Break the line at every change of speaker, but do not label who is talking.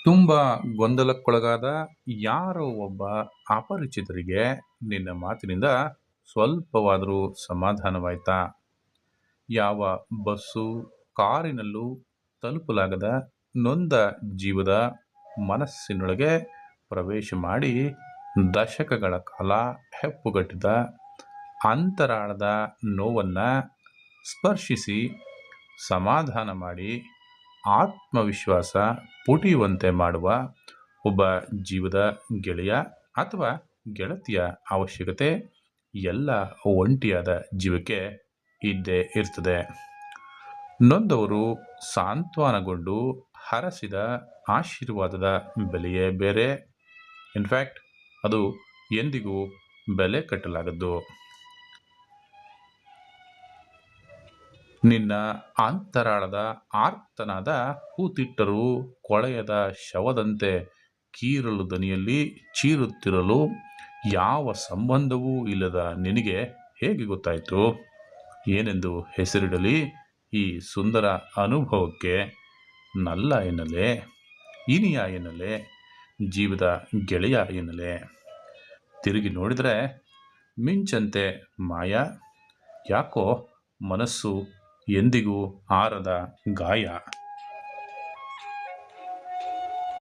ತುಂಬ ಗೊಂದಲಕ್ಕೊಳಗಾದ ಯಾರೋ ಒಬ್ಬ ಅಪರಿಚಿತರಿಗೆ ನಿನ್ನ ಮಾತಿನಿಂದ ಸ್ವಲ್ಪವಾದರೂ ಸಮಾಧಾನವಾಯ್ತಾ? ಯಾವ ಬಸ್ಸು, ಕಾರಿನಲ್ಲೂ ತಲುಪಲಾಗದ ನೊಂದ ಜೀವದ ಮನಸ್ಸಿನೊಳಗೆ ಪ್ರವೇಶ ಮಾಡಿ ದಶಕಗಳ ಕಾಲ ಹೆಪ್ಪುಗಟ್ಟಿದ ಅಂತರಾಳದ ನೋವನ್ನು ಸ್ಪರ್ಶಿಸಿ ಸಮಾಧಾನ ಮಾಡಿ ಆತ್ಮವಿಶ್ವಾಸ ಪುಟಿಯುವಂತೆ ಮಾಡುವ ಒಬ್ಬ ಜೀವದ ಗೆಳೆಯ ಅಥವಾ ಗೆಳತಿಯ ಅವಶ್ಯಕತೆ ಎಲ್ಲ ಒಂಟಿಯಾದ ಜೀವಕ್ಕೆ ಇದ್ದೇ ಇರ್ತದೆ. ನೊಂದವರು ಸಾಂತ್ವನಗೊಂಡು ಹರಸಿದ ಆಶೀರ್ವಾದದ ಬೆಲೆಯೇ ಬೇರೆ. ಇನ್ಫ್ಯಾಕ್ಟ್ ಅದು ಎಂದಿಗೂ ಬೆಲೆ ಕಟ್ಟಲಾಗದ್ದು. ನಿನ್ನ ಅಂತರಾಳದ ಆರ್ತನಾದ ಹೂತಿಟ್ಟರೂ ಕೊಳೆಯದ ಶವದಂತೆ ಕೀರಲು ದನಿಯಲ್ಲಿ ಚೀರುತ್ತಿರಲು ಯಾವ ಸಂಬಂಧವೂ ಇಲ್ಲದ ನಿನಗೆ ಹೇಗೆ ಗೊತ್ತಾಯಿತು? ಏನೆಂದು ಹೆಸರಿಡಲಿ ಈ ಸುಂದರ ಅನುಭವಕ್ಕೆ? ನಲ್ಲ ಎನ್ನಲೇ, ಇನಿಯ ಎನ್ನಲೇ, ಜೀವದ ಗೆಳೆಯ ಎನ್ನಲೇ? ತಿರುಗಿ ನೋಡಿದರೆ ಮಿಂಚಂತೆ ಮಾಯ, ಯಾಕೋ ಮನಸ್ಸು ಎಂದಿಗೂ ಆರದ ಗಾಯ.